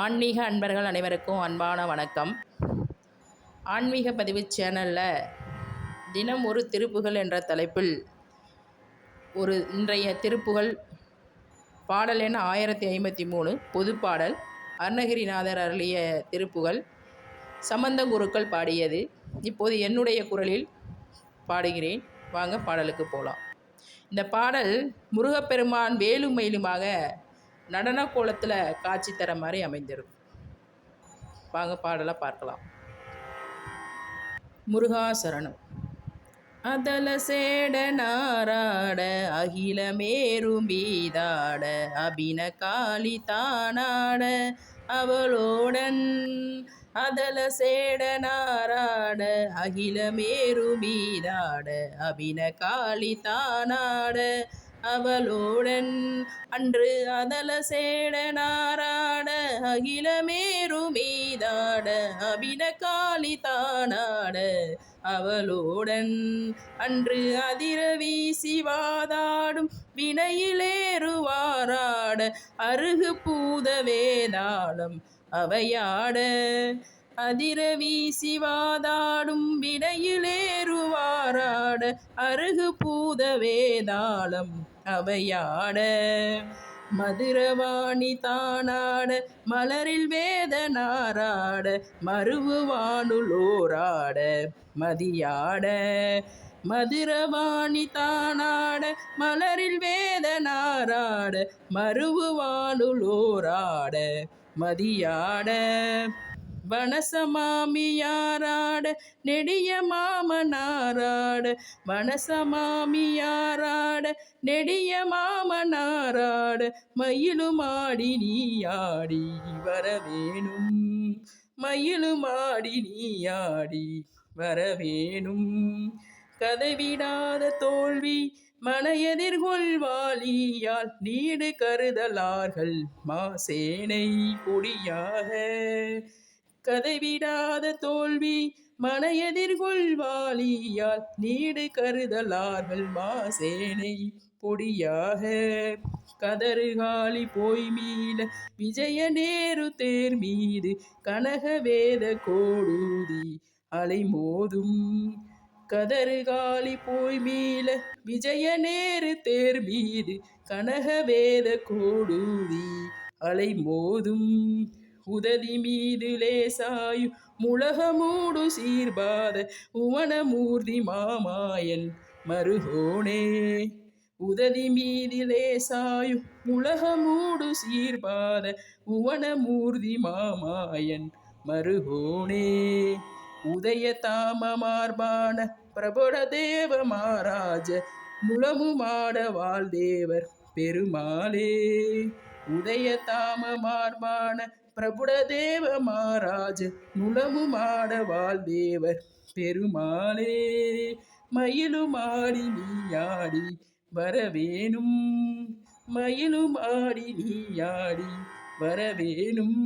ஆன்மீக அன்பர்கள் அனைவருக்கும் அன்பான வணக்கம். ஆன்மீக பதிவு சேனலில் தினம் ஒரு திருப்புகள் என்ற தலைப்பில் இன்றைய திருப்புகள் பாடல் எண் 1053 பொதுப்பாடல். அருணகிரிநாதர் அருளிய திருப்புகள் சம்பந்த குருக்கள் பாடியது. இப்போது என்னுடைய குரலில் பாடுகிறேன். வாங்க பாடலுக்கு போகலாம். இந்த பாடல் முருகப்பெருமான் வேலும் மயிலுமாக நடன கோலத்தில் காட்சி தர மாதிரி அமைந்திருக்கும். வாங்க பாடலை பார்க்கலாம். முருகாசரணம். அதல சேட நாராட அகில மேரும்பீதாட அபின காளி தானாட அவளோடன் அதல சேட நாராட அகில மேரும்பீதாட அபின காளி தானாட அவளோடன் அன்று அதல சேட நாராட அகில மேரும்பீதாட அபின காளி தானாட அவளோடன் அன்று அதிர வீசி வாதாடும் வினையிலேறுவாராட அருகு பூத வேதாளம் அவையாட அதிர வீசி வாதாடும் வினையிலேறுவாராட அருகு பூத வேதாளம் அவையாட மதுரவாணி தானாட மலரில் வேதனாராட மருவுவானுலோராட மதியாட மதுரவாணி தானாட மலரில் வேதனாராட மருவுவானுலோராட மதியாட வனசமாமியாராட நெடிய மாமனாராட வனசமாமியாராட நெடிய மாமனாராட மயிலுமாடி நீயாடி வரவேணும் மயிலுமாடி நீயாடி வரவேணும் கதைவிடாத தோல்வி மனையெதிர்கொள்வாளியால் நீடு கருதலார்கள் மாசேனை பொடியாக கதைவிடாத தோல்வி மனையெதிர்கொள்வாளியால் நீடு கருதலார்கள் மாசேனை பொடியாக கதறுகாலி போய் மீள விஜய நேரு தேர் மீது கனக வேத கோடூதி அலைமோதும் கதறுகாலி போய் மீள விஜய நேரு தேர் மீது கனக வேத கோடூதி அலைமோதும் உததி மீது லேசாயும் முழகமூடு சீர்பாத உவனமூர்த்தி மாமாயன் மருகோனே உததி மீது லேசாயும் முழகமூடு சீர்பாத உவனமூர்த்தி மாமாயன் மருகோனே உதய தாம மார்பான பிரபுட தேவ மாராஜ முழமுமாட வாழ்தேவர் பெருமாளே உதய தாம மார்பான பிரபுட தேவ மாராஜ முழமுமாட வாழ்தேவர் பெருமாளே மயிலுமாடி நீயாடி வரவேணும் மயிலுமாடி நீயாடி வரவேணும்